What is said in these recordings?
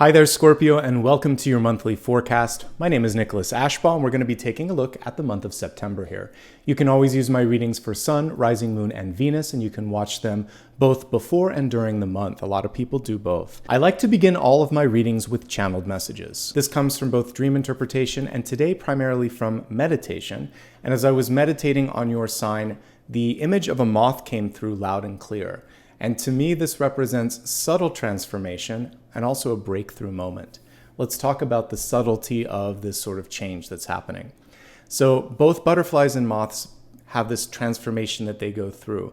Hi there, Scorpio, and welcome to your monthly forecast. My name is Nicholas Ashbaugh, and we're going to be taking a look at the month of September here. You can always use my readings for Sun, Rising Moon, and Venus, and you can watch them both before and during the month. A lot of people do both. I like to begin all of my readings with channeled messages. This comes from both dream interpretation and today primarily from meditation. And as I was meditating on your sign, the image of a moth came through loud and clear. And to me, this represents subtle transformation and also a breakthrough moment. Let's talk about the subtlety of this sort of change that's happening. So both butterflies and moths have this transformation that they go through.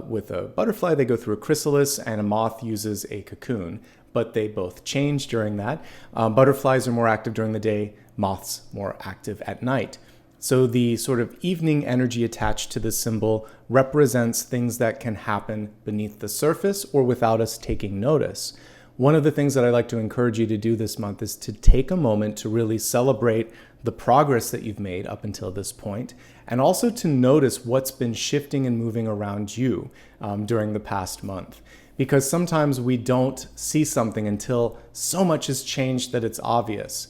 With a butterfly, they go through a chrysalis, and a moth uses a cocoon, but they both change during that. Butterflies are more active during the day, moths more active at night. So the sort of evening energy attached to this symbol represents things that can happen beneath the surface or without us taking notice. One of the things that I like to encourage you to do this month is to take a moment to really celebrate the progress that you've made up until this point, and also to notice what's been shifting and moving around you during the past month. Because sometimes we don't see something until so much has changed that it's obvious.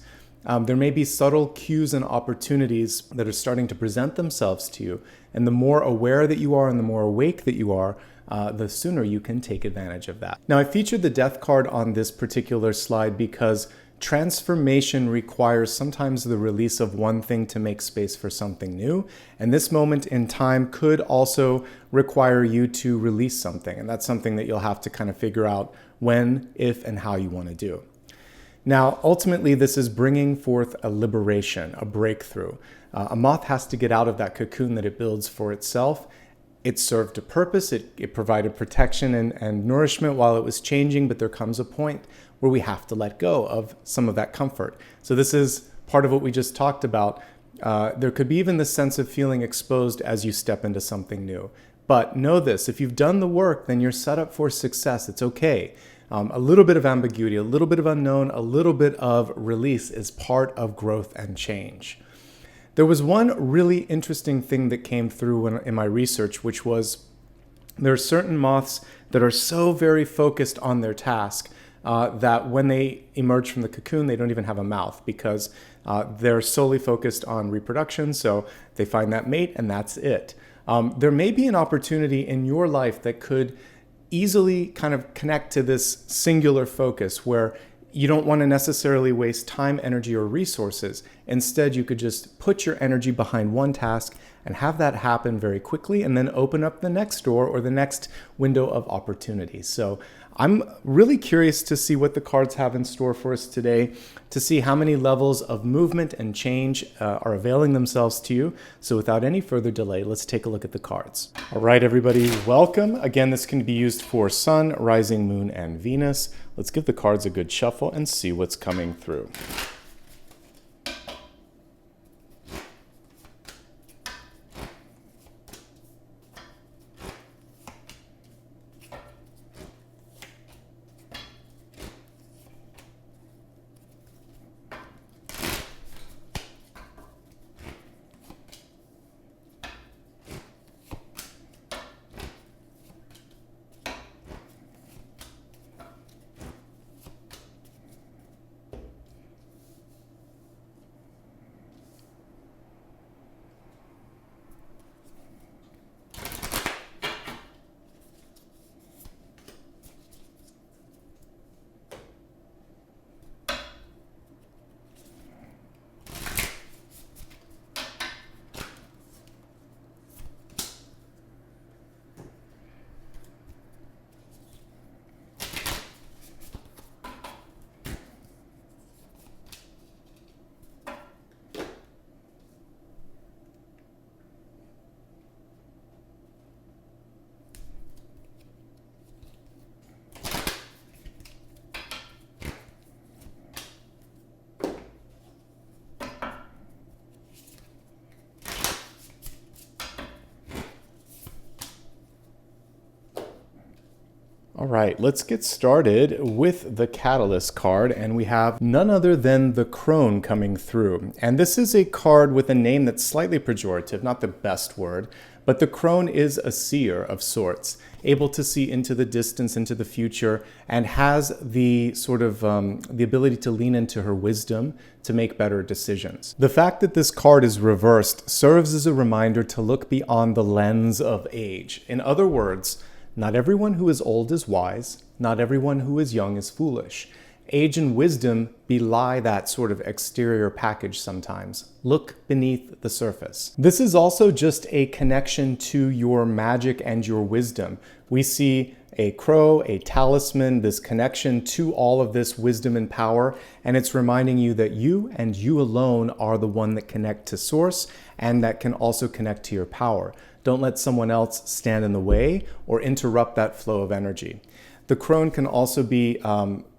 There may be subtle cues and opportunities that are starting to present themselves to you. And the more aware that you are and the more awake that you are, the sooner you can take advantage of that. Now, I featured the Death card on this particular slide because transformation requires sometimes the release of one thing to make space for something new. And this moment in time could also require you to release something. And that's something that you'll have to kind of figure out when, if, and how you want to do. Now, ultimately, this is bringing forth a liberation, a breakthrough. A moth has to get out of that cocoon that it builds for itself. It served a purpose. It provided protection and nourishment while it was changing, but there comes a point where we have to let go of some of that comfort. So this is part of what we just talked about. There could be even the sense of feeling exposed as you step into something new. But know this, if you've done the work, then you're set up for success. It's okay. A little bit of ambiguity, a little bit of unknown, a little bit of release is part of growth and change. There was one really interesting thing that came through in my research, which was there are certain moths that are so very focused on their task that when they emerge from the cocoon, they don't even have a mouth because they're solely focused on reproduction. So they find that mate and that's it. There may be an opportunity in your life that could easily kind of connect to this singular focus where you don't want to necessarily waste time, energy, or resources. Instead, you could just put your energy behind one task and have that happen very quickly and then open up the next door or the next window of opportunity. So I'm really curious to see what the cards have in store for us today, to see how many levels of movement and change are availing themselves to you. So without any further delay, let's take a look at the cards. All right, everybody, welcome. Again, this can be used for Sun, Rising Moon, and Venus. Let's give the cards a good shuffle and see what's coming through. All right, let's get started with the Catalyst card, and we have none other than the Crone coming through. And this is a card with a name that's slightly pejorative, not the best word, but the Crone is a seer of sorts. able to see into the distance, into the future, and has the sort of the ability to lean into her wisdom to make better decisions. The fact that this card is reversed serves as a reminder to look beyond the lens of age. In other words, not everyone who is old is wise, not everyone who is young is foolish. Age and wisdom belie that sort of exterior package sometimes. Look beneath the surface. This is also just a connection to your magic and your wisdom. We see a crow, a talisman, this connection to all of this wisdom and power, and it's reminding you that you and you alone are the one that connect to source and that can also connect to your power. Don't let someone else stand in the way or interrupt that flow of energy. The crone can also be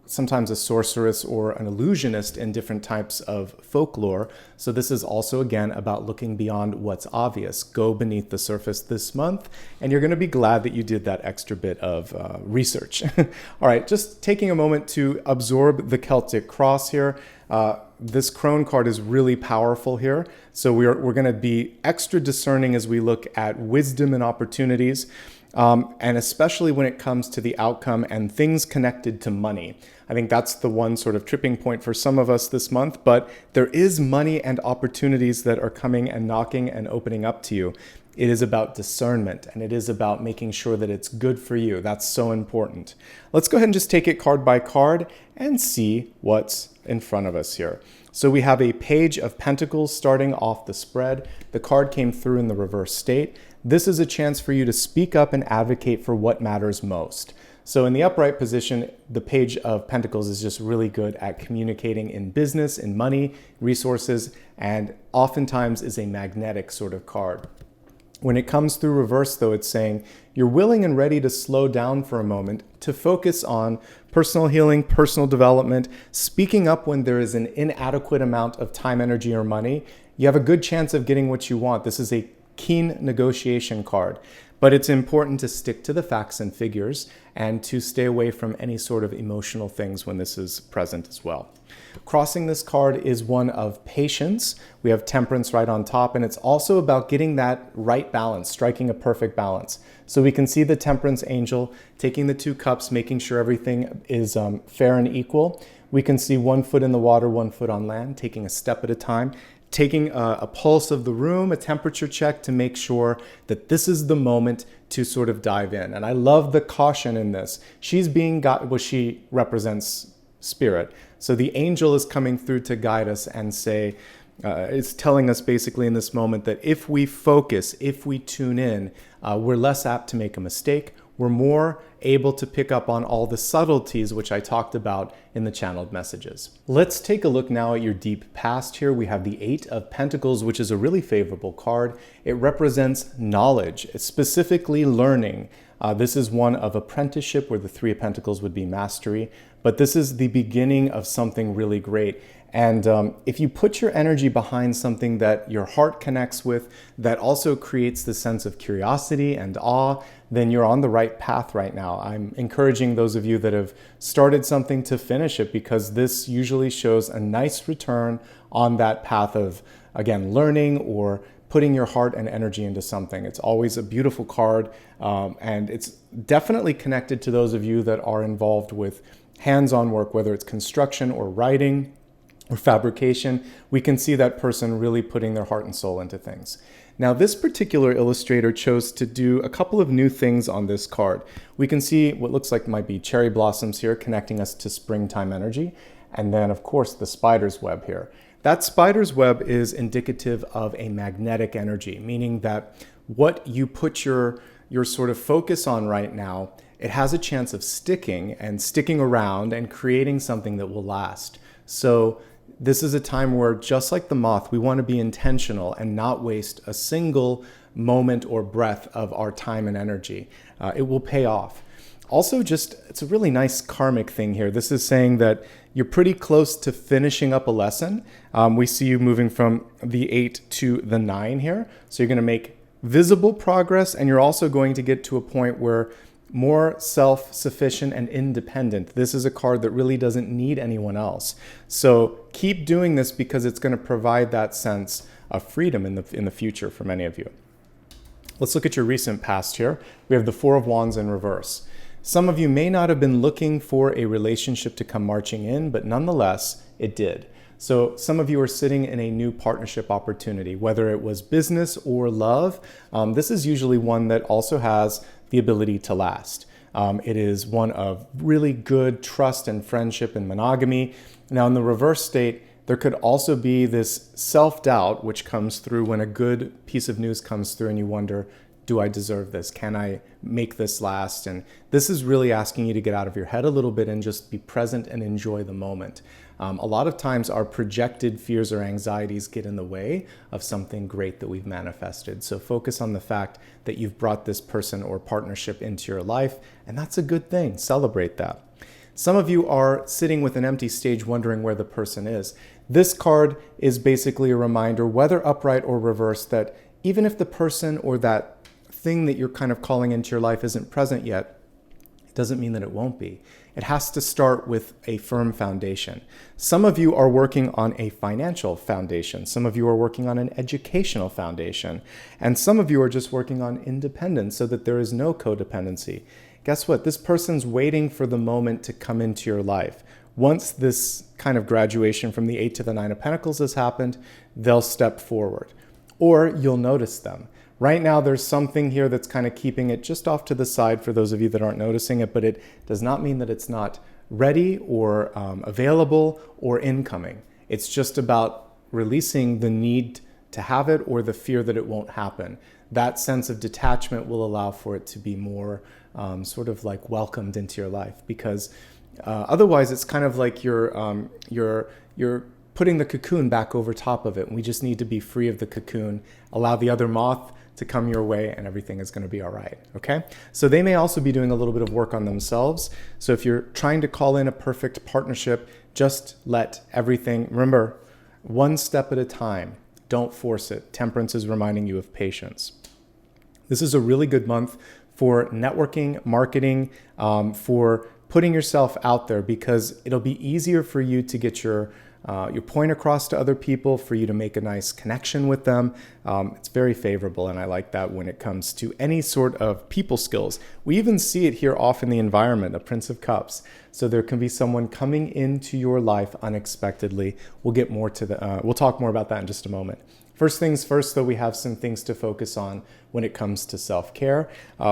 sometimes a sorceress or an illusionist in different types of folklore. So this is also, again, about looking beyond what's obvious. Go beneath the surface this month, and you're going to be glad that you did that extra bit of research. All right, just taking a moment to absorb the Celtic Cross here. This crone card is really powerful here. So we're going to be extra discerning as we look at wisdom and opportunities. And especially when it comes to the outcome and things connected to money. I think that's the one sort of tripping point for some of us this month, but there is money and opportunities that are coming and knocking and opening up to you. It is about discernment, and it is about making sure that it's good for you. That's so important. Let's go ahead and just take it card by card and see what's in front of us here. So we have a Page of Pentacles starting off the spread. The card came through in the reverse state. This is a chance for you to speak up and advocate for what matters most. So in the upright position, the Page of Pentacles is just really good at communicating in business, in money, resources, and oftentimes is a magnetic sort of card. When it comes through reverse, though, it's saying you're willing and ready to slow down for a moment to focus on personal healing, personal development, speaking up when there is an inadequate amount of time, energy, or money. You have a good chance of getting what you want. This is a keen negotiation card, but it's important to stick to the facts and figures and to stay away from any sort of emotional things when this is present as well. Crossing this card is one of patience. We have Temperance right on top, and it's also about getting that right balance, striking a perfect balance. So we can see the Temperance angel taking the 2 cups, making sure everything is fair and equal. We can see 1 foot in the water, 1 foot on land, taking a step at a time, taking a pulse of the room, a temperature check to make sure that this is the moment to sort of dive in. And I love the caution in this. She's being she represents spirit. So the angel is coming through to guide us and say, it's telling us basically in this moment that if we focus, if we tune in, we're less apt to make a mistake. We're more able to pick up on all the subtleties which I talked about in the channeled messages. Let's take a look now at your deep past here. We have the 8 of Pentacles, which is a really favorable card. It represents knowledge, specifically learning. This is one of apprenticeship, where the 3 of Pentacles would be mastery, but this is the beginning of something really great. And if you put your energy behind something that your heart connects with, that also creates the sense of curiosity and awe, then you're on the right path right now. I'm encouraging those of you that have started something to finish it, because this usually shows a nice return on that path of, again, learning or putting your heart and energy into something. It's always a beautiful card, and it's definitely connected to those of you that are involved with hands-on work, whether it's construction or writing or fabrication. We can see that person really putting their heart and soul into things. Now, this particular illustrator chose to do a couple of new things on this card. We can see what looks like might be cherry blossoms here, connecting us to springtime energy. And then, of course, the spider's web here. That spider's web is indicative of a magnetic energy, meaning that what you put your sort of focus on right now, it has a chance of sticking around and creating something that will last. So this is a time where, just like the moth, we want to be intentional and not waste a single moment or breath of our time and energy. It will pay off. Also, it's a really nice karmic thing here. This is saying that you're pretty close to finishing up a lesson. We see you moving from the 8 to the 9 here. So you're going to make visible progress, and you're also going to get to a point where more self-sufficient and independent. This is a card that really doesn't need anyone else. So keep doing this, because it's going to provide that sense of freedom in the future for many of you. Let's look at your recent past here. We have the Four of Wands in reverse. Some of you may not have been looking for a relationship to come marching in, but nonetheless, it did. So some of you are sitting in a new partnership opportunity, whether it was business or love. This is usually one that also has the ability to last. It is one of really good trust and friendship and monogamy. Now in the reverse state, there could also be this self-doubt which comes through when a good piece of news comes through and you wonder, do I deserve this? Can I make this last? And this is really asking you to get out of your head a little bit and just be present and enjoy the moment. A lot of times our projected fears or anxieties get in the way of something great that we've manifested. So focus on the fact that you've brought this person or partnership into your life, and that's a good thing. Celebrate that. Some of you are sitting with an empty stage wondering where the person is. This card is basically a reminder, whether upright or reverse, that even if the person or that thing that you're kind of calling into your life isn't present yet, it doesn't mean that it won't be. It has to start with a firm foundation. Some of you are working on a financial foundation. Some of you are working on an educational foundation. And some of you are just working on independence so that there is no codependency. Guess what? This person's waiting for the moment to come into your life. Once this kind of graduation from the 8 to the 9 of Pentacles has happened, they'll step forward. Or you'll notice them. Right now, there's something here that's kind of keeping it just off to the side for those of you that aren't noticing it, but it does not mean that it's not ready or available or incoming. It's just about releasing the need to have it or the fear that it won't happen. That sense of detachment will allow for it to be more sort of like welcomed into your life, because otherwise it's kind of like you're putting the cocoon back over top of it. And we just need to be free of the cocoon, allow the other moth to come your way, and everything is going to be all right. Okay. So they may also be doing a little bit of work on themselves. So if you're trying to call in a perfect partnership, just let everything, remember, one step at a time. Don't force it. Temperance is reminding you of patience. This is a really good month for networking, marketing, for putting yourself out there, because it'll be easier for you to get your point across to other people, for you to make a nice connection with them. It's very favorable, and I like that when it comes to any sort of people skills. We even see it here off in the environment, a Prince of Cups. So there can be someone coming into your life unexpectedly. We'll get more to we'll talk more about that in just a moment. First things first, though, we have some things to focus on when it comes to self-care.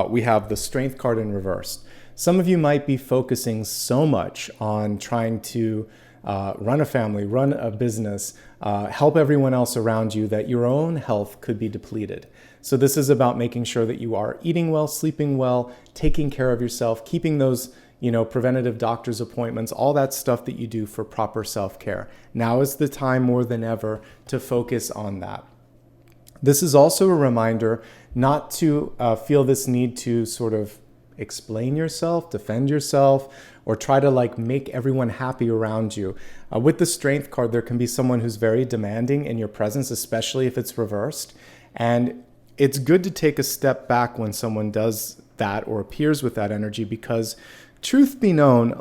We have the Strength card in reverse. Some of you might be focusing so much on trying to run a family, run a business, help everyone else around you, that your own health could be depleted. So this is about making sure that you are eating well, sleeping well, taking care of yourself, keeping those preventative doctor's appointments, all that stuff that you do for proper self-care. Now is the time more than ever to focus on that. This is also a reminder not to feel this need to sort of explain yourself, defend yourself, or try to make everyone happy around you. With the Strength card, there can be someone who's very demanding in your presence, especially if it's reversed. And it's good to take a step back when someone does that or appears with that energy, because truth be known,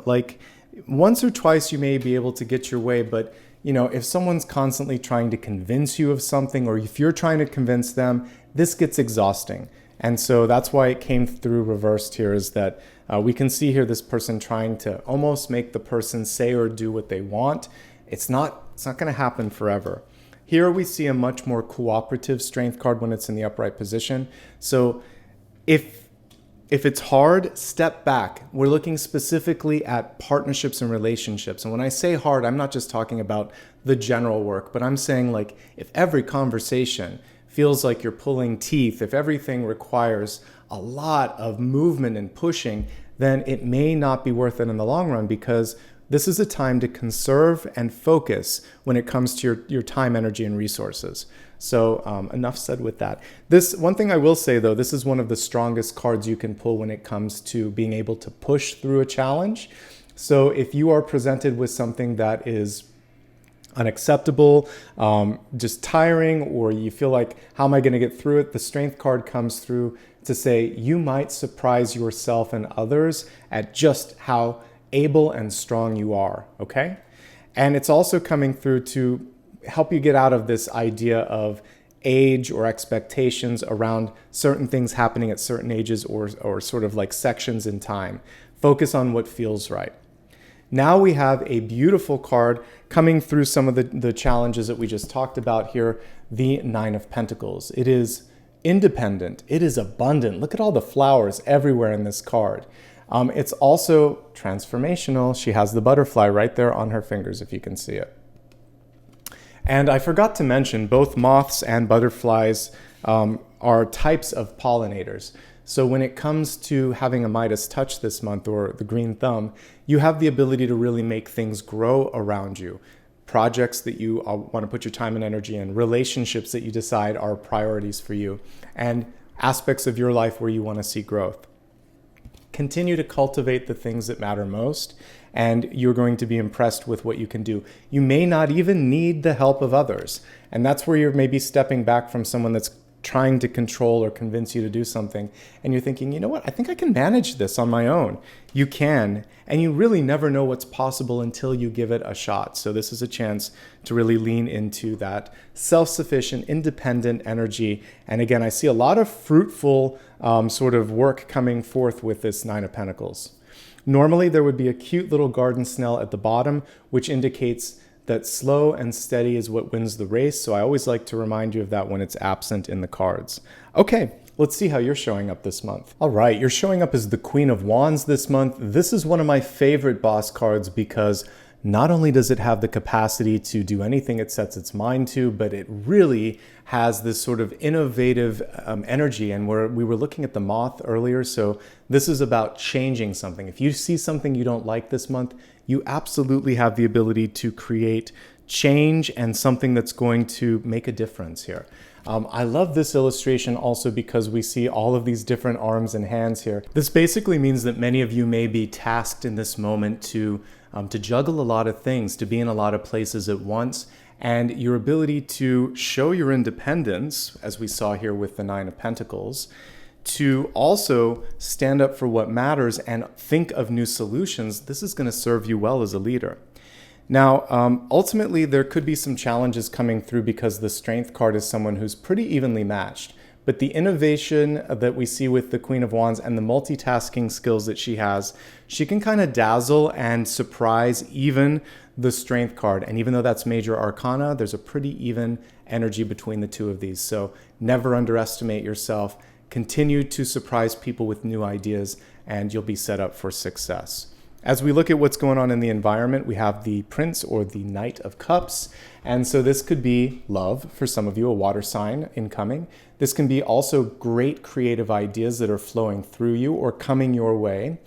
once or twice you may be able to get your way, but if someone's constantly trying to convince you of something, or if you're trying to convince them, this gets exhausting. And so that's why it came through reversed here, is that we can see here this person trying to almost make the person say or do what they want. It's not going to happen forever. Here we see a much more cooperative Strength card when it's in the upright position. So if it's hard, step back. We're looking specifically at partnerships and relationships. And when I say hard, I'm not just talking about the general work, but I'm saying if every conversation feels like you're pulling teeth, if everything requires a lot of movement and pushing, then it may not be worth it in the long run, because this is a time to conserve and focus when it comes to your time, energy, and resources. So enough said with that. This one thing I will say, though, this is one of the strongest cards you can pull when it comes to being able to push through a challenge. So if you are presented with something that is unacceptable, just tiring, or you feel like, how am I going to get through it? The Strength card comes through to say you might surprise yourself and others at just how able and strong you are, okay? And it's also coming through to help you get out of this idea of age or expectations around certain things happening at certain ages or sort of like sections in time. Focus on what feels right. Now we have a beautiful card coming through some of the challenges that we just talked about here, the Nine of Pentacles. It is independent. It is abundant. Look at all the flowers everywhere in this card. It's also transformational. She has the butterfly right there on her fingers, if you can see it. And I forgot to mention, both moths and butterflies are types of pollinators. So when it comes to having a Midas touch this month, or the green thumb, you have the ability to really make things grow around you. Projects that you want to put your time and energy in, relationships that you decide are priorities for you, and aspects of your life where you want to see growth. Continue to cultivate the things that matter most, and you're going to be impressed with what you can do. You may not even need the help of others, and that's where you're maybe stepping back from someone that's trying to control or convince you to do something, and you're thinking, you know what, I think I can manage this on my own. You can, and you really never know what's possible until you give it a shot. So this is a chance to really lean into that self-sufficient, independent energy. And again, I see a lot of fruitful sort of work coming forth with this Nine of Pentacles. Normally, there would be a cute little garden snail at the bottom, which indicates that slow and steady is what wins the race. So I always like to remind you of that when it's absent in the cards. Okay, let's see how you're showing up this month. All right, you're showing up as the Queen of Wands this month. This is one of my favorite boss cards because not only does it have the capacity to do anything it sets its mind to, but it really has this sort of innovative energy. And we were looking at the moth earlier, so this is about changing something. If you see something you don't like this month, you absolutely have the ability to create change and something that's going to make a difference here. I love this illustration also because we see all of these different arms and hands here. This basically means that many of you may be tasked in this moment to juggle a lot of things, to be in a lot of places at once, and your ability to show your independence, as we saw here with the Nine of Pentacles, to also stand up for what matters and think of new solutions. This is going to serve you well as a leader. Now, ultimately, there could be some challenges coming through because the Strength card is someone who's pretty evenly matched. But the innovation that we see with the Queen of Wands and the multitasking skills that she has, she can kind of dazzle and surprise even the Strength card. And even though that's major arcana, there's a pretty even energy between the two of these. So never underestimate yourself. Continue to surprise people with new ideas, and you'll be set up for success. As we look at what's going on in the environment, we have the Prince or the Knight of Cups. And so this could be love for some of you, a water sign incoming. This can be also great creative ideas that are flowing through you or coming your way.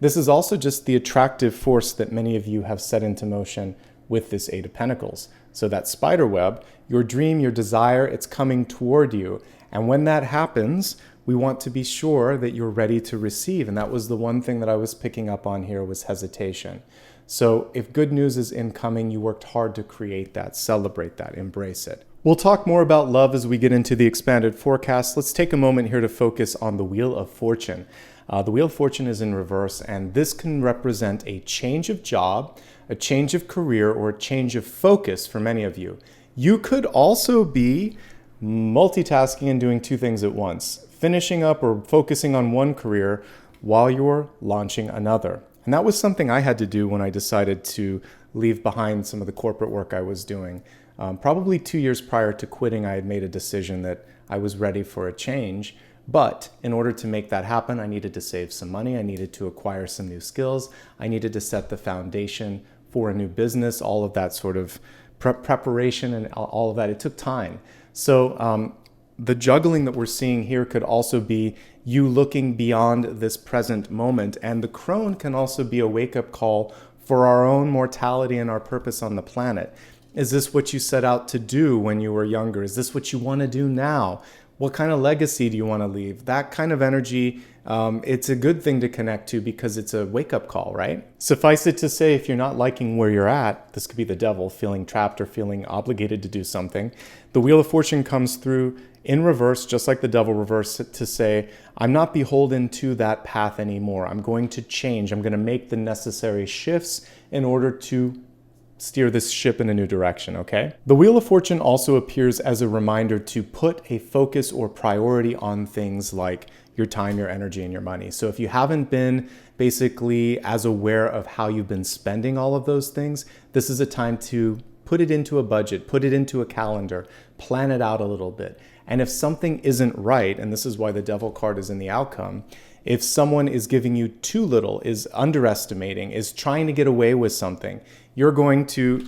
This is also just the attractive force that many of you have set into motion with this Eight of Pentacles. So that spider web, your dream, your desire, it's coming toward you. And when that happens, we want to be sure that you're ready to receive. And that was the one thing that I was picking up on here was hesitation. So if good news is incoming, you worked hard to create that, celebrate that, embrace it. We'll talk more about love as we get into the expanded forecast. Let's take a moment here to focus on the Wheel of Fortune. The Wheel of Fortune is in reverse, and this can represent a change of job, a change of career, or a change of focus for many of you. You could also be multitasking and doing two things at once, finishing up or focusing on one career while you're launching another. And that was something I had to do when I decided to leave behind some of the corporate work I was doing. Probably 2 years prior to quitting, I had made a decision that I was ready for a change. But in order to make that happen, I needed to save some money. I needed to acquire some new skills. I needed to set the foundation for a new business, all of that sort of preparation and all of that. It took time. So the juggling that we're seeing here could also be you looking beyond this present moment. And the crone can also be a wake-up call for our own mortality and our purpose on the planet. Is this what you set out to do when you were younger? Is this what you want to do now? What kind of legacy do you want to leave? That kind of energy, it's a good thing to connect to because it's a wake-up call, right? Suffice it to say, if you're not liking where you're at, this could be the devil feeling trapped or feeling obligated to do something. The Wheel of Fortune comes through in reverse, just like the devil reverse, to say, I'm not beholden to that path anymore. I'm going to change. I'm going to make the necessary shifts in order to steer this ship in a new direction, okay? The Wheel of Fortune also appears as a reminder to put a focus or priority on things like your time, your energy, and your money. So if you haven't been basically as aware of how you've been spending all of those things, this is a time to put it into a budget, put it into a calendar, plan it out a little bit. And if something isn't right, and this is why the Devil card is in the outcome, if someone is giving you too little, is underestimating, is trying to get away with something, you're going to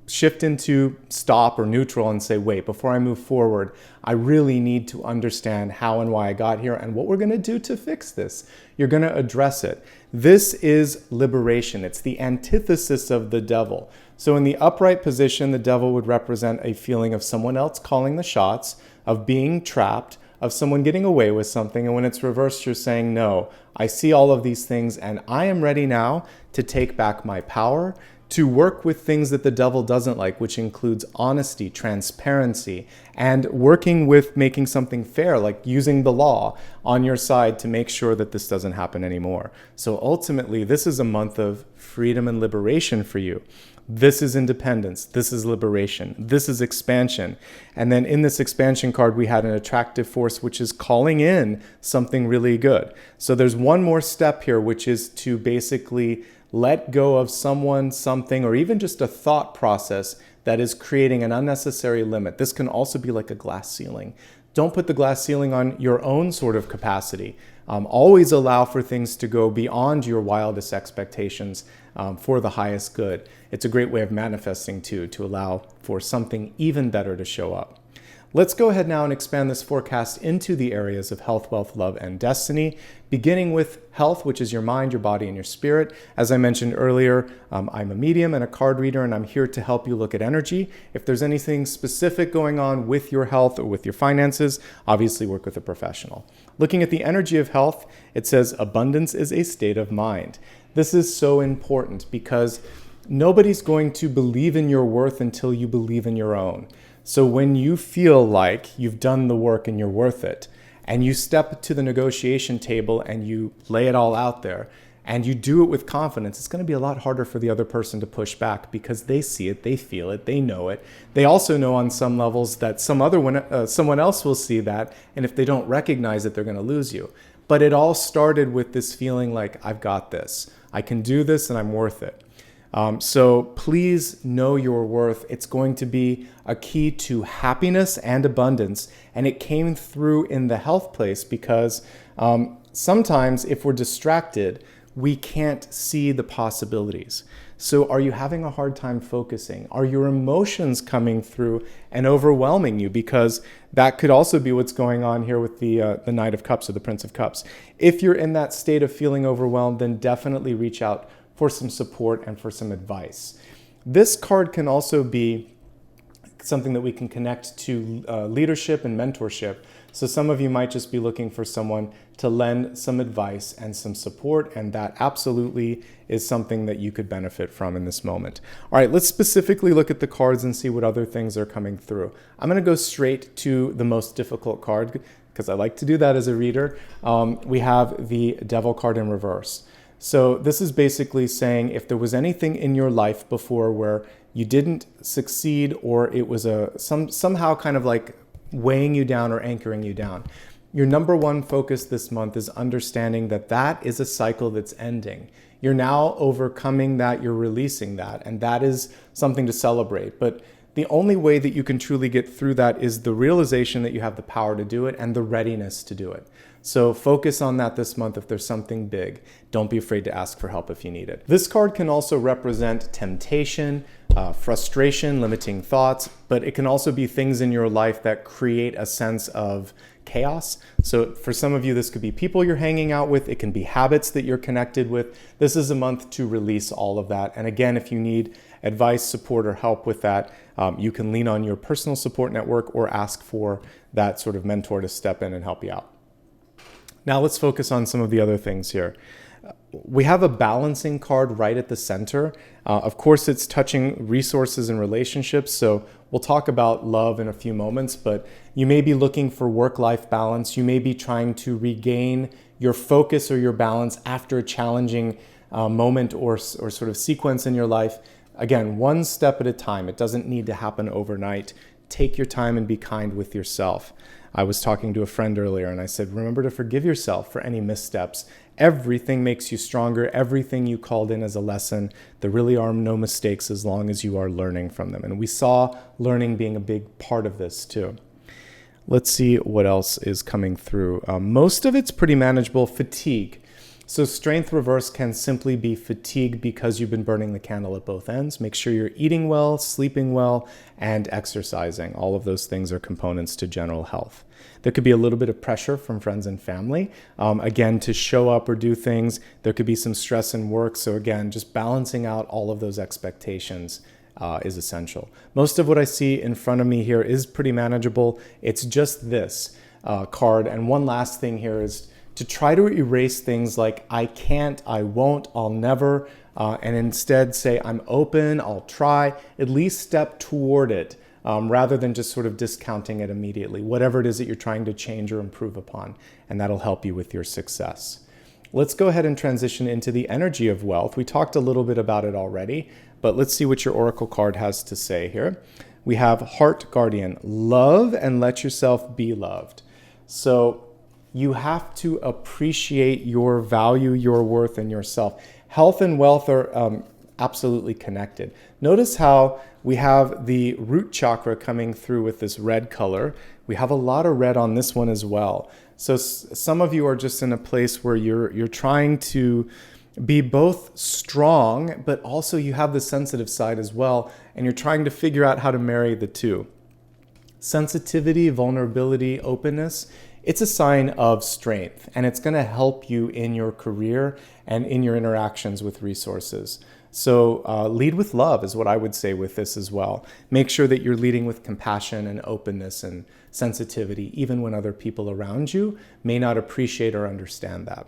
shift into stop or neutral and say, wait, before I move forward, I really need to understand how and why I got here and what we're going to do to fix this. You're going to address it. This is liberation. It's the antithesis of the Devil. So in the upright position, the Devil would represent a feeling of someone else calling the shots, of being trapped, of someone getting away with something. And when it's reversed, you're saying, no, I see all of these things and I am ready now to take back my power, to work with things that the Devil doesn't like, which includes honesty, transparency, and working with making something fair, like using the law on your side to make sure that this doesn't happen anymore. So ultimately, this is a month of freedom and liberation for you. This is independence. This is liberation. This is expansion. And then in this expansion card, we had an attractive force, which is calling in something really good. So there's one more step here, which is to basically let go of someone, something, or even just a thought process that is creating an unnecessary limit. This can also be like a glass ceiling. Don't put the glass ceiling on your own sort of capacity. Always allow for things to go beyond your wildest expectations for the highest good. It's a great way of manifesting too, to allow for something even better to show up. Let's go ahead now and expand this forecast into the areas of health, wealth, love, and destiny, beginning with health, which is your mind, your body, and your spirit. As I mentioned earlier, I'm a medium and a card reader, and I'm here to help you look at energy. If there's anything specific going on with your health or with your finances, obviously work with a professional. Looking at the energy of health, it says abundance is a state of mind. This is so important because nobody's going to believe in your worth until you believe in your own. So when you feel like you've done the work and you're worth it, and you step to the negotiation table and you lay it all out there, and you do it with confidence, it's going to be a lot harder for the other person to push back because they see it, they feel it, they know it. They also know on some levels that someone else will see that, and if they don't recognize it, they're going to lose you. But it all started with this feeling like, I've got this, I can do this, and I'm worth it. So please know your worth. It's going to be a key to happiness and abundance. And it came through in the health place because sometimes if we're distracted, we can't see the possibilities. So are you having a hard time focusing? Are your emotions coming through and overwhelming you? Because that could also be what's going on here with the Knight of Cups or the Prince of Cups. If you're in that state of feeling overwhelmed, then definitely reach out for some support and for some advice. This card can also be something that we can connect to leadership and mentorship. So some of you might just be looking for someone to lend some advice and some support, and that absolutely is something that you could benefit from in this moment. All right, let's specifically look at the cards and see what other things are coming through. I'm going to go straight to the most difficult card because I like to do that as a reader. We have the Devil card in reverse. So this is basically saying if there was anything in your life before where you didn't succeed or it was somehow kind of like weighing you down or anchoring you down, your number one focus this month is understanding that that is a cycle that's ending. You're now overcoming that, you're releasing that, and that is something to celebrate. But the only way that you can truly get through that is the realization that you have the power to do it and the readiness to do it. So focus on that this month if there's something big. Don't be afraid to ask for help if you need it. This card can also represent temptation, frustration, limiting thoughts, but it can also be things in your life that create a sense of chaos. So for some of you, this could be people you're hanging out with. It can be habits that you're connected with. This is a month to release all of that. And again, if you need advice, support, or help with that, you can lean on your personal support network or ask for that sort of mentor to step in and help you out. Now let's focus on some of the other things here. We have a balancing card right at the center. Of course, it's touching resources and relationships, so we'll talk about love in a few moments, but you may be looking for work-life balance. You may be trying to regain your focus or your balance after a challenging moment or sort of sequence in your life. Again, one step at a time. It doesn't need to happen overnight. Take your time and be kind with yourself. I was talking to a friend earlier and I said, remember to forgive yourself for any missteps. Everything makes you stronger. Everything you called in as a lesson. There really are no mistakes as long as you are learning from them. And we saw learning being a big part of this too. Let's see what else is coming through. Most of it's pretty manageable. Fatigue. So strength reverse can simply be fatigue because you've been burning the candle at both ends. Make sure you're eating well, sleeping well, and exercising. All of those things are components to general health. There could be a little bit of pressure from friends and family. Again, to show up or do things. There could be some stress in work. So again, just balancing out all of those expectations is essential. Most of what I see in front of me here is pretty manageable. It's just this card. And one last thing here is to try to erase things like I can't, I won't, I'll never, and instead say I'm open, I'll try, at least step toward it rather than just sort of discounting it immediately, whatever it is that you're trying to change or improve upon, and that'll help you with your success. Let's go ahead and transition into the energy of wealth. We talked a little bit about it already, but let's see what your oracle card has to say here. We have Heart Guardian, love and let yourself be loved. So you have to appreciate your value, your worth, and yourself. Health and wealth are absolutely connected. Notice how we have the root chakra coming through with this red color. We have a lot of red on this one as well. So some of you are just in a place where you're trying to be both strong, but also you have the sensitive side as well, and you're trying to figure out how to marry the two. Sensitivity, vulnerability, openness, it's a sign of strength, and it's going to help you in your career and in your interactions with resources. So lead with love is what I would say with this as well. Make sure that you're leading with compassion and openness and sensitivity, even when other people around you may not appreciate or understand that.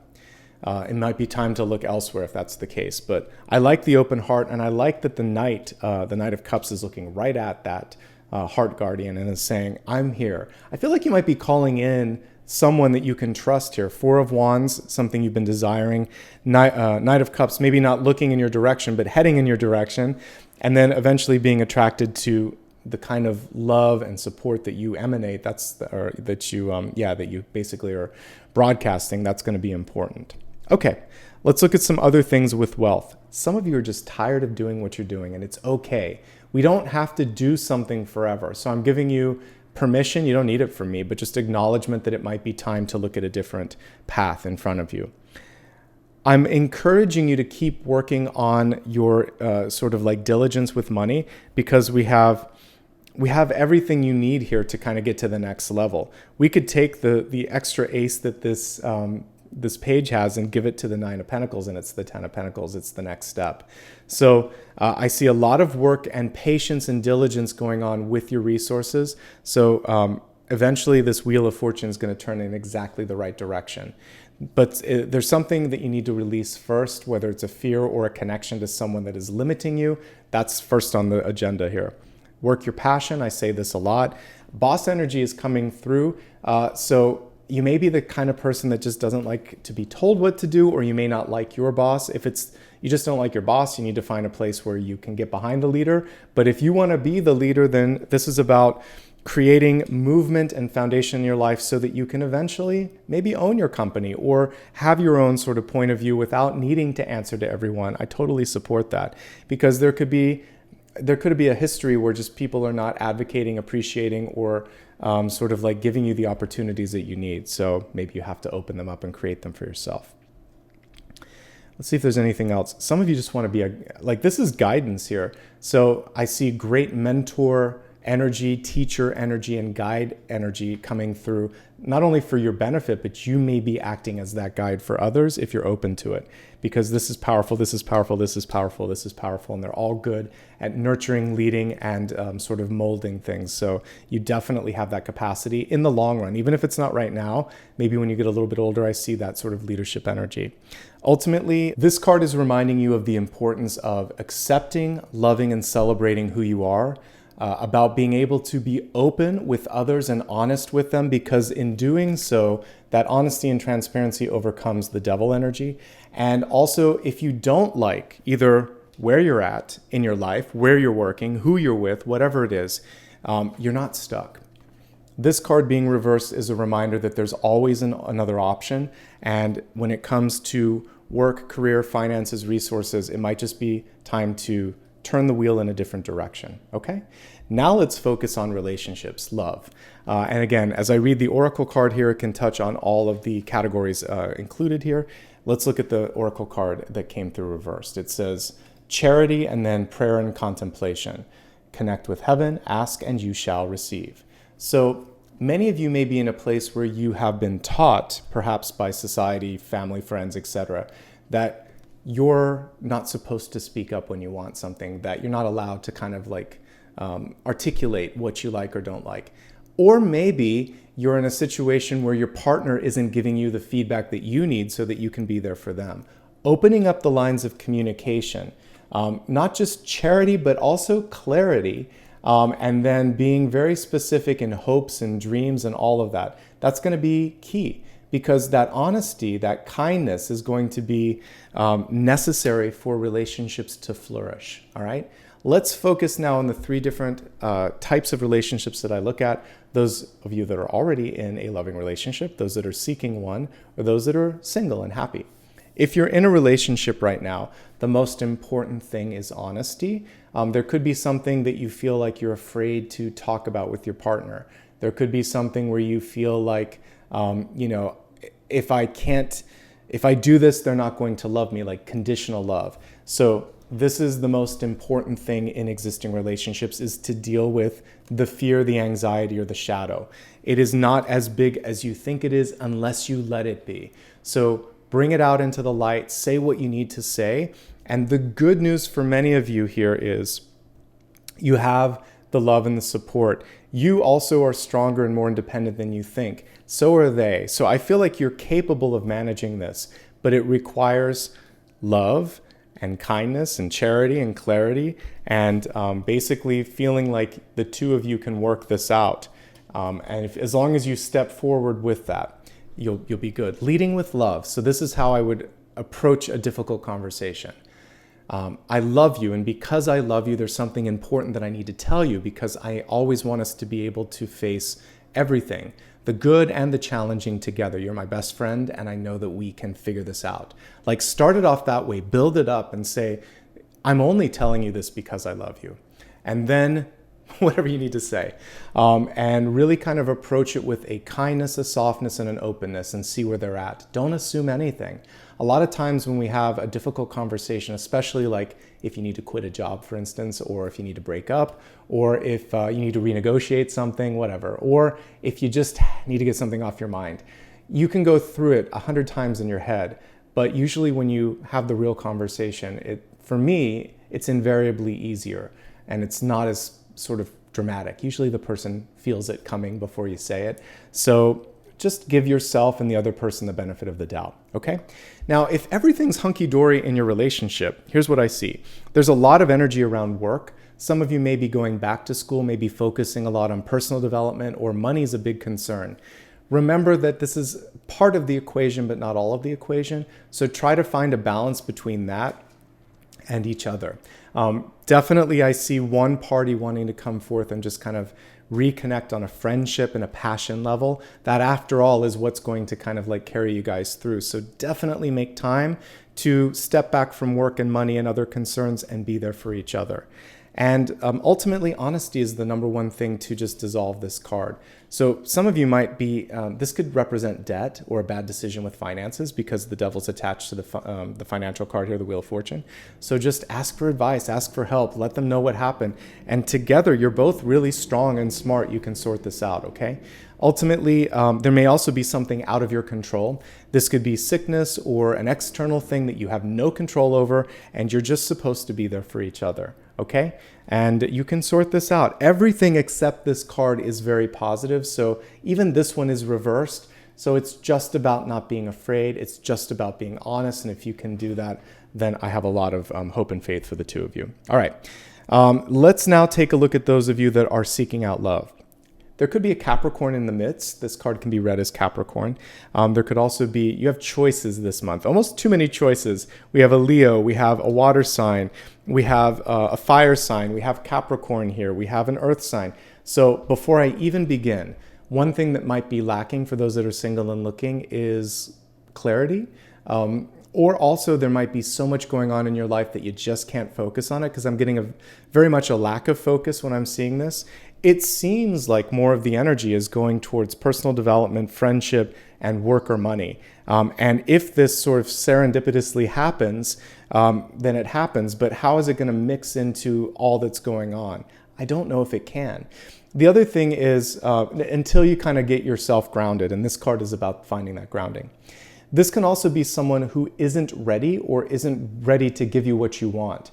It might be time to look elsewhere if that's the case. But I like the open heart, and I like that the Knight of Cups is looking right at that Heart Guardian and is saying, I'm here. I feel like you might be calling in someone that you can trust here. Four of Wands, something you've been desiring. Knight of Cups, maybe not looking in your direction, but heading in your direction. And then eventually being attracted to the kind of love and support that you emanate, that you basically are broadcasting. That's going to be important. Okay, let's look at some other things with wealth. Some of you are just tired of doing what you're doing, and it's okay. We don't have to do something forever. So I'm giving you permission. You don't need it from me, but just acknowledgement that it might be time to look at a different path in front of you. I'm encouraging you to keep working on your sort of like diligence with money, because we have everything you need here to kind of get to the next level. We could take the extra ace that this page has and give it to the Nine of Pentacles, and it's the Ten of Pentacles. It's the next step. So I see a lot of work and patience and diligence going on with your resources. So eventually this Wheel of Fortune is going to turn in exactly the right direction. But there's something that you need to release first, whether it's a fear or a connection to someone that is limiting you. That's first on the agenda here. Work your passion. I say this a lot. Boss energy is coming through. So you may be the kind of person that just doesn't like to be told what to do, or you may not like your boss. If you just don't like your boss, you need to find a place where you can get behind a leader. But if you want to be the leader, then this is about creating movement and foundation in your life so that you can eventually maybe own your company or have your own sort of point of view without needing to answer to everyone. I totally support that, because there could be a history where just people are not advocating, appreciating, or sort of like giving you the opportunities that you need. So maybe you have to open them up and create them for yourself. Let's see if there's anything else. Some of you just want to be this is guidance here. So I see great mentor energy, teacher energy, and guide energy coming through, not only for your benefit, but you may be acting as that guide for others if you're open to it, because this is powerful, this is powerful, this is powerful, this is powerful, and they're all good at nurturing, leading, and sort of molding things. So you definitely have that capacity in the long run, even if it's not right now. Maybe when you get a little bit older, I see that sort of leadership energy. Ultimately, this card is reminding you of the importance of accepting, loving, and celebrating who you are, about being able to be open with others and honest with them, because in doing so, that honesty and transparency overcomes the devil energy. And also, if you don't like either where you're at in your life, where you're working, who you're with, whatever it is, you're not stuck. This card being reversed is a reminder that there's always another option. And when it comes to work, career, finances, resources, it might just be time to turn the wheel in a different direction, okay? Now let's focus on relationships, love. And again, as I read the Oracle card here, it can touch on all of the categories included here. Let's look at the Oracle card that came through reversed. It says, charity and then prayer and contemplation. Connect with heaven, ask and you shall receive. So many of you may be in a place where you have been taught, perhaps by society, family, friends, etc., that you're not supposed to speak up when you want something, that you're not allowed to kind of like articulate what you like or don't like. Or maybe you're in a situation where your partner isn't giving you the feedback that you need so that you can be there for them. Opening up the lines of communication, not just charity, but also clarity. And then being very specific in hopes and dreams and all of that. That's going to be key, because that honesty, that kindness is going to be necessary for relationships to flourish. All right. Let's focus now on the three different types of relationships that I look at. Those of you that are already in a loving relationship, those that are seeking one, or those that are single and happy. If you're in a relationship right now, the most important thing is honesty. There could be something that you feel like you're afraid to talk about with your partner. There could be something where you feel like, if I do this, they're not going to love me, like conditional love. So this is the most important thing in existing relationships, is to deal with the fear, the anxiety, or the shadow. It is not as big as you think it is unless you let it be. So bring it out into the light, say what you need to say. And the good news for many of you here is you have the love and the support. You also are stronger and more independent than you think. So are they. So I feel like you're capable of managing this, but it requires love and kindness and charity and clarity, and basically feeling like the two of you can work this out. As long as you step forward with that, you'll be good. Leading with love. So this is how I would approach a difficult conversation. I love you, and because I love you, there's something important that I need to tell you, because I always want us to be able to face everything, the good and the challenging together. You're my best friend, and I know that we can figure this out. Like, start it off that way, build it up and say, I'm only telling you this because I love you. And then whatever you need to say, and really kind of approach it with a kindness, a softness, and an openness, and see where they're at. Don't assume anything. A lot of times when we have a difficult conversation, especially like if you need to quit a job, for instance, or if you need to break up, or if you need to renegotiate something, whatever, or if you just need to get something off your mind, you can go through it 100 times in your head. But usually when you have the real conversation, for me, it's invariably easier, and it's not as sort of dramatic. Usually the person feels it coming before you say it. So just give yourself and the other person the benefit of the doubt, okay? Now, if everything's hunky-dory in your relationship, here's what I see. There's a lot of energy around work. Some of you may be going back to school, maybe focusing a lot on personal development, or money is a big concern. Remember that this is part of the equation, but not all of the equation. So try to find a balance between that and each other. Definitely, I see one party wanting to come forth and just kind of reconnect on a friendship and a passion level. That, after all, is what's going to kind of like carry you guys through. So definitely make time to step back from work and money and other concerns and be there for each other. And ultimately, honesty is the number one thing to just dissolve this card. So some of you might be, this could represent debt or a bad decision with finances, because the devil's attached to the financial card here, the Wheel of Fortune. So just ask for advice, ask for help, let them know what happened. And together, you're both really strong and smart. You can sort this out, okay? Ultimately, there may also be something out of your control. This could be sickness or an external thing that you have no control over, and you're just supposed to be there for each other, okay? And you can sort this out. Everything except this card is very positive, so even this one is reversed. So it's just about not being afraid. It's just about being honest, and if you can do that, then I have a lot of hope and faith for the two of you. All right, let's now take a look at those of you that are seeking out love. There could be a Capricorn in the midst. This card can be read as Capricorn. There could also be, you have choices this month, almost too many choices. We have a Leo, we have a water sign, we have a fire sign, we have Capricorn here, we have an earth sign. So before I even begin, one thing that might be lacking for those that are single and looking is clarity. Or also there might be so much going on in your life that you just can't focus on it, because I'm getting very much a lack of focus when I'm seeing this. It seems like more of the energy is going towards personal development, friendship, and work or money. And if this sort of serendipitously happens, then it happens. But how is it going to mix into all that's going on? I don't know if it can. The other thing is until you kind of get yourself grounded, and this card is about finding that grounding. This can also be someone who isn't ready or isn't ready to give you what you want.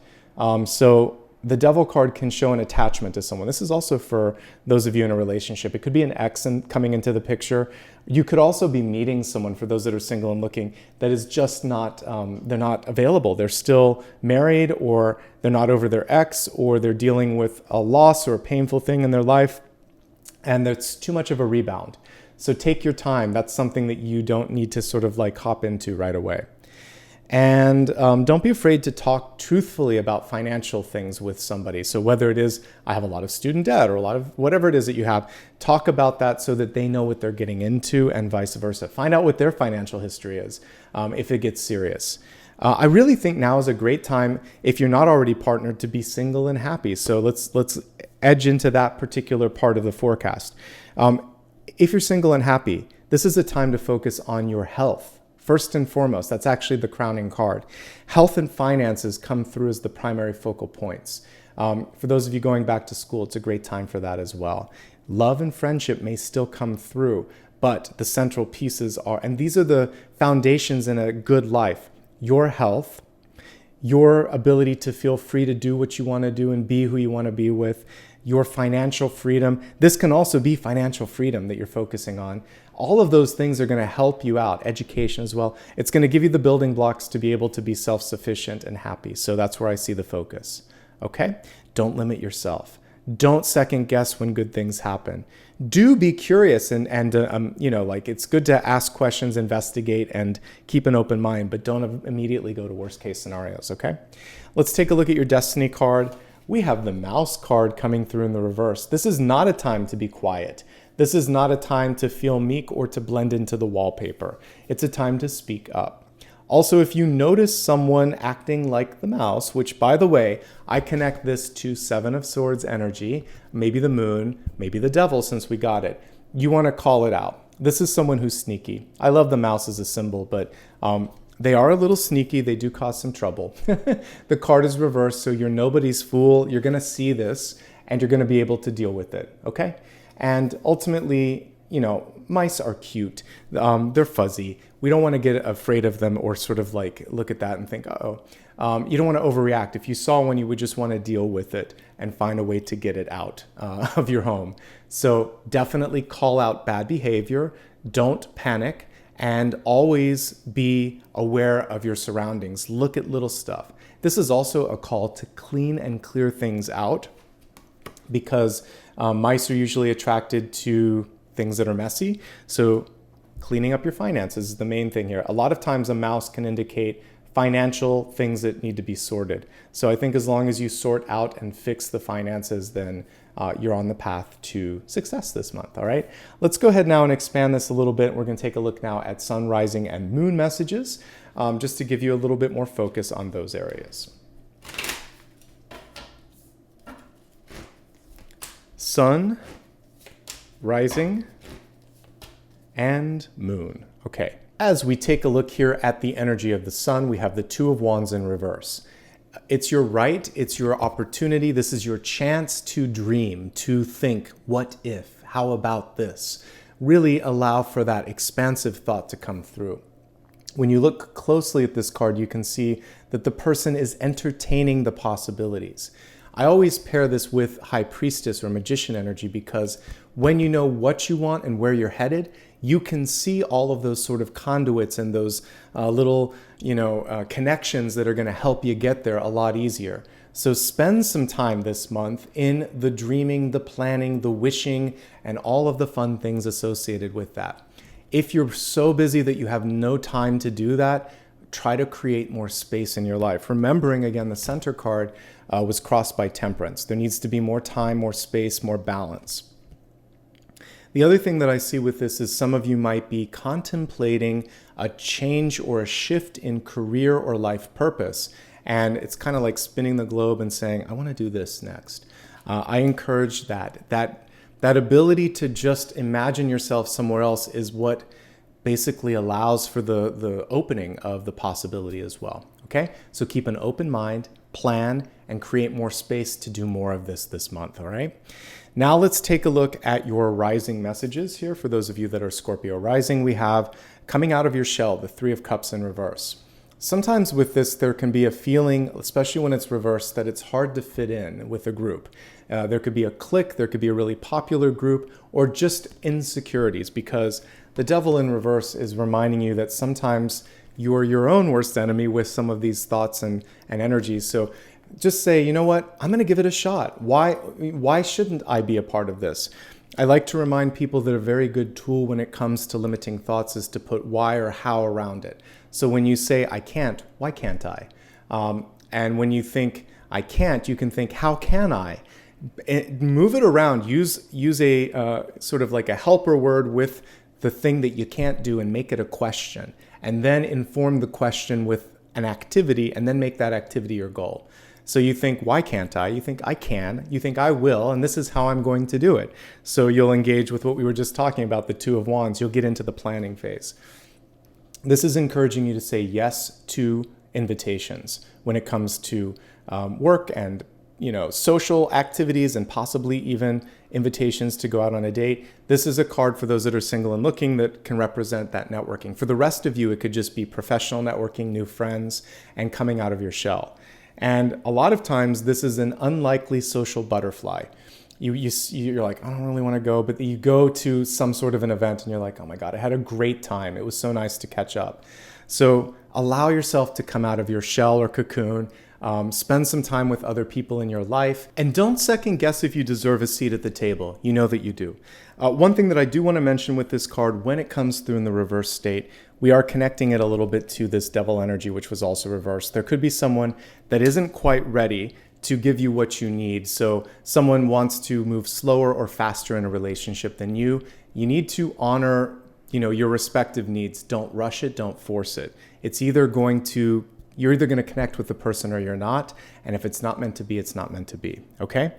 So the Devil card can show an attachment to someone. This is also for those of you in a relationship. It could be an ex coming into the picture. You could also be meeting someone, for those that are single and looking, that is just not, they're not available. They're still married, or they're not over their ex, or they're dealing with a loss or a painful thing in their life, and it's too much of a rebound. So take your time. That's something that you don't need to sort of like hop into right away. And don't be afraid to talk truthfully about financial things with somebody. So whether it is, I have a lot of student debt, or a lot of whatever it is that you have, talk about that so that they know what they're getting into, and vice versa. Find out what their financial history is if it gets serious. I really think now is a great time, if you're not already partnered, to be single and happy. So let's edge into that particular part of the forecast. If you're single and happy, this is a time to focus on your health. First and foremost, that's actually the crowning card. Health and finances come through as the primary focal points. For those of you going back to school, it's a great time for that as well. Love and friendship may still come through, but the central pieces are, and these are the foundations in a good life: your health, your ability to feel free to do what you want to do and be who you want to be with, your financial freedom. This can also be financial freedom that you're focusing on. All of those things are going to help you out. Education as well. It's going to give you the building blocks to be able to be self-sufficient and happy. So that's where I see the focus. Okay? Don't limit yourself. Don't second guess when good things happen. Do be curious and it's good to ask questions, investigate, and keep an open mind, but don't immediately go to worst case scenarios. Okay? Let's take a look at your destiny card. We have the mouse card coming through in the reverse. This is not a time to be quiet. This is not a time to feel meek or to blend into the wallpaper. It's a time to speak up. Also, if you notice someone acting like the mouse, which, by the way, I connect this to Seven of Swords energy, maybe the moon, maybe the devil, since we got it, you want to call it out. This is someone who's sneaky. I love the mouse as a symbol, but they are a little sneaky. They do cause some trouble. The card is reversed, so you're nobody's fool. You're going to see this, and you're going to be able to deal with it, okay? And ultimately, mice are cute. They're fuzzy. We don't want to get afraid of them or sort of like look at that and think, uh-oh. You don't want to overreact. If you saw one, you would just want to deal with it and find a way to get it out of your home. So definitely call out bad behavior. Don't panic. And always be aware of your surroundings. Look at little stuff. This is also a call to clean and clear things out, because mice are usually attracted to things that are messy. So cleaning up your finances is the main thing here. A lot of times a mouse can indicate financial things that need to be sorted. So I think as long as you sort out and fix the finances, then you're on the path to success this month, all right? Let's go ahead now and expand this a little bit. We're going to take a look now at sun, rising, and moon messages, just to give you a little bit more focus on those areas. Sun, rising, and moon. Okay, as we take a look here at the energy of the sun, we have the Two of Wands in reverse. It's your right, it's your opportunity. This is your chance to dream, to think, what if, how about this? Really allow for that expansive thought to come through. When you look closely at this card, you can see that the person is entertaining the possibilities. I always pair this with High Priestess or Magician energy, because when you know what you want and where you're headed, you can see all of those sort of conduits and those little, connections that are going to help you get there a lot easier. So spend some time this month in the dreaming, the planning, the wishing, and all of the fun things associated with that. If you're so busy that you have no time to do that, try to create more space in your life. Remembering, again, the center card was crossed by temperance. There needs to be more time, more space, more balance. The other thing that I see with this is some of you might be contemplating a change or a shift in career or life purpose. And it's kind of like spinning the globe and saying, I want to do this next. I encourage that ability to just imagine yourself somewhere else is what basically allows for the opening of the possibility as well. Okay, so keep an open mind, plan, and create more space to do more of this month. All right. Now let's take a look at your rising messages here. For those of you that are Scorpio rising, we have coming out of your shell, the Three of Cups in reverse. Sometimes with this, there can be a feeling, especially when it's reversed, that it's hard to fit in with a group. There could be a clique, there could be a really popular group, or just insecurities, because the devil in reverse is reminding you that sometimes you're your own worst enemy with some of these thoughts and energies. So just say, you know what, I'm going to give it a shot. Why shouldn't I be a part of this? I like to remind people that a very good tool when it comes to limiting thoughts is to put why or how around it. So when you say, I can't, why can't I? And when you think, I can't, you can think, how can I? Move it around. Use a sort of like a helper word with the thing that you can't do and make it a question. And then inform the question with an activity and then make that activity your goal. So you think, why can't I? You think, I can. You think, I will, and this is how I'm going to do it. So you'll engage with what we were just talking about, the Two of Wands. You'll get into the planning phase. This is encouraging you to say yes to invitations when it comes to work and social activities and possibly even invitations to go out on a date. This is a card for those that are single and looking that can represent that networking. For the rest of you, it could just be professional networking, new friends, and coming out of your shell. And a lot of times, this is an unlikely social butterfly. You're like, I don't really want to go, but you go to some sort of an event and you're like, oh my God, I had a great time. It was so nice to catch up. So allow yourself to come out of your shell or cocoon. Spend some time with other people in your life, and don't second guess if you deserve a seat at the table. You know that you do. One thing that I do want to mention with this card, when it comes through in the reverse state, we are connecting it a little bit to this devil energy, which was also reversed. There could be someone that isn't quite ready to give you what you need. So someone wants to move slower or faster in a relationship than you. You need to honor, your respective needs. Don't rush it. Don't force it. You're either going to connect with the person or you're not. And if it's not meant to be, it's not meant to be. Okay.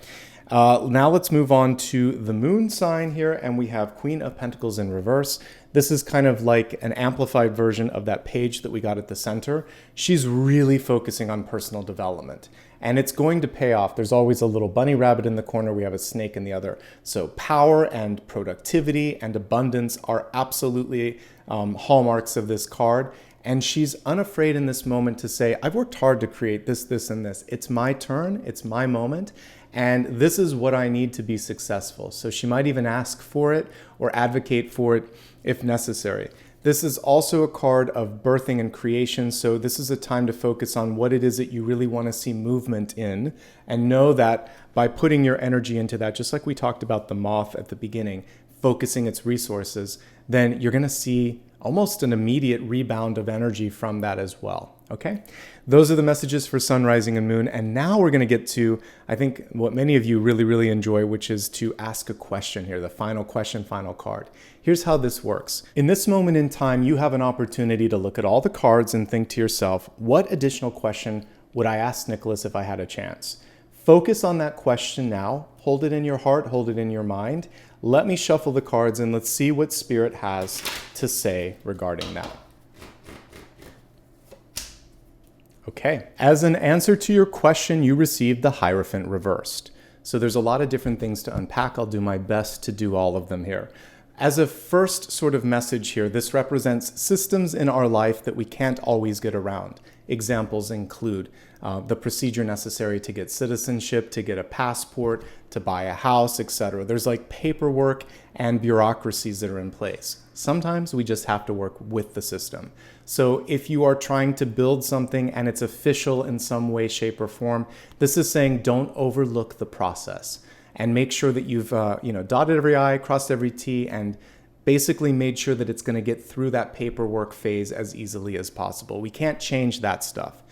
Now let's move on to the moon sign here. And we have Queen of Pentacles in reverse. This is kind of like an amplified version of that page that we got at the center. She's really focusing on personal development. And it's going to pay off. There's always a little bunny rabbit in the corner. We have a snake in the other. So power and productivity and abundance are absolutely hallmarks of this card. And she's unafraid in this moment to say, I've worked hard to create this, this, and this. It's my turn. It's my moment. And this is what I need to be successful. So she might even ask for it or advocate for it if necessary. This is also a card of birthing and creation. So this is a time to focus on what it is that you really want to see movement in, and know that by putting your energy into that, just like we talked about the moth at the beginning, focusing its resources, then you're going to see almost an immediate rebound of energy from that as well. Okay, those are the messages for sun, rising, and moon. And now we're going to get to, I think, what many of you really, really enjoy, which is to ask a question here, the final question, final card. Here's how this works. In this moment in time, you have an opportunity to look at all the cards and think to yourself, what additional question would I ask Nicholas if I had a chance? Focus on that question now. Hold it in your heart, hold it in your mind. Let me shuffle the cards and let's see what Spirit has to say regarding that. Okay, as an answer to your question, you received the Hierophant reversed. So there's a lot of different things to unpack. I'll do my best to do all of them here. As a first sort of message here, this represents systems in our life that we can't always get around. Examples include the procedure necessary to get citizenship, to get a passport, to buy a house, etc. There's like paperwork and bureaucracies that are in place. Sometimes we just have to work with the system. So if you are trying to build something and it's official in some way, shape, or form, this is saying don't overlook the process and make sure that you've dotted every I, crossed every T, and basically made sure that it's going to get through that paperwork phase as easily as possible. We can't change that stuff.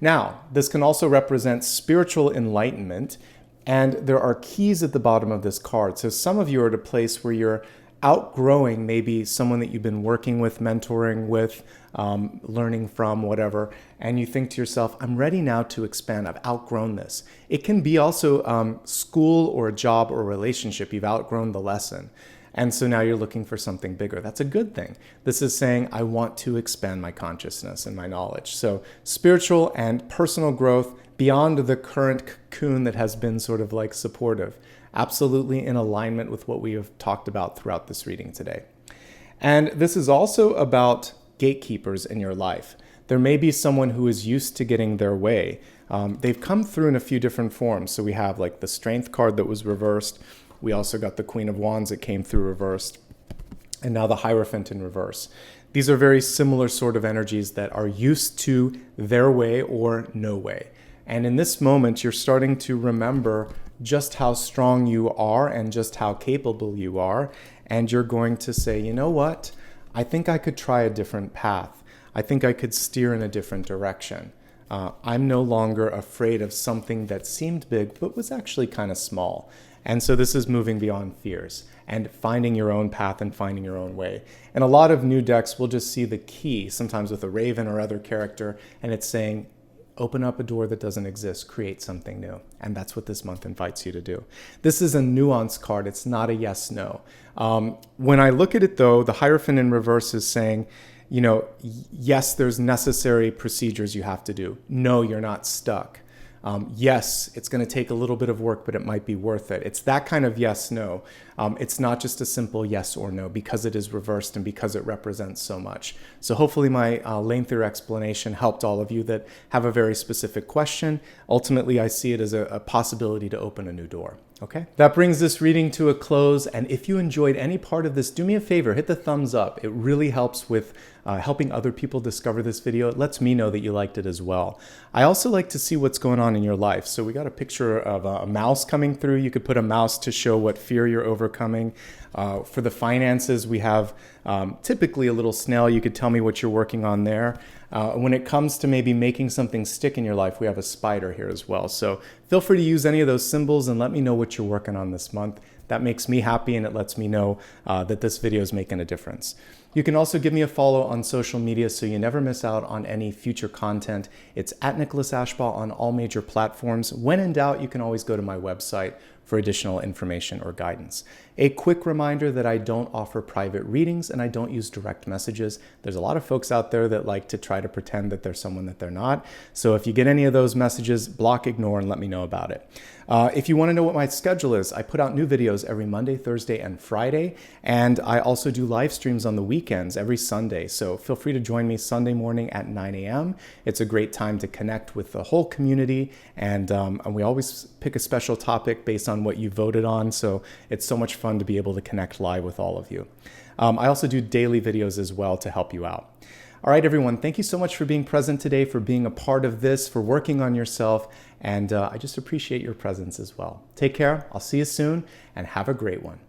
Now, this can also represent spiritual enlightenment, and there are keys at the bottom of this card. So some of you are at a place where you're outgrowing maybe someone that you've been working with, mentoring with, learning from, whatever, and you think to yourself, I'm ready now to expand. I've outgrown this. It can be also school or a job or a relationship. You've outgrown the lesson. And so now you're looking for something bigger. That's a good thing. This is saying, I want to expand my consciousness and my knowledge. So spiritual and personal growth beyond the current cocoon that has been sort of like supportive. Absolutely in alignment with what we have talked about throughout this reading today. And this is also about gatekeepers in your life. There may be someone who is used to getting their way. They've come through in a few different forms. So we have like the Strength card that was reversed. We also got the Queen of Wands that came through reversed. And now the Hierophant in reverse. These are very similar sort of energies that are used to their way or no way. And in this moment, you're starting to remember just how strong you are and just how capable you are. And you're going to say, you know what? I think I could try a different path. I think I could steer in a different direction. I'm no longer afraid of something that seemed big, but was actually kind of small. And so this is moving beyond fears and finding your own path and finding your own way. And a lot of new decks will just see the key, sometimes with a raven or other character, and it's saying, open up a door that doesn't exist, create something new. And that's what this month invites you to do. This is a nuance card. It's not a yes, no. When I look at it though, the Hierophant in reverse is saying, yes, there's necessary procedures you have to do. No, you're not stuck. Yes, it's going to take a little bit of work, but it might be worth it. It's that kind of yes, no. It's not just a simple yes or no because it is reversed and because it represents so much. So hopefully my lengthier explanation helped all of you that have a very specific question. Ultimately, I see it as a possibility to open a new door. Okay, that brings this reading to a close. And if you enjoyed any part of this, do me a favor, hit the thumbs up. It really helps with helping other people discover this video. It lets me know that you liked it as well. I also like to see what's going on in your life. So we got a picture of a mouse coming through. You could put a mouse to show what fear you're overcoming. For the finances, we have typically a little snail. You could tell me what you're working on there. When it comes to maybe making something stick in your life, we have a spider here as well. So feel free to use any of those symbols and let me know what you're working on this month. That makes me happy and it lets me know that this video is making a difference. You can also give me a follow on social media so you never miss out on any future content. It's at Nicholas Ashbaugh on all major platforms. When in doubt, you can always go to my website for additional information or guidance. A quick reminder that I don't offer private readings and I don't use direct messages. There's a lot of folks out there that like to try to pretend that they're someone that they're not. So if you get any of those messages, block, ignore, and let me know about it. If you want to know what my schedule is, I put out new videos every Monday, Thursday, and Friday. And I also do live streams on the weekends every Sunday. So feel free to join me Sunday morning at 9 a.m. It's a great time to connect with the whole community. And we always pick a special topic based on what you voted on. So it's so much fun to be able to connect live with all of you. I also do daily videos as well to help you out. All right, everyone, thank you so much for being present today, for being a part of this, for working on yourself. And I just appreciate your presence as well. Take care. I'll see you soon and have a great one.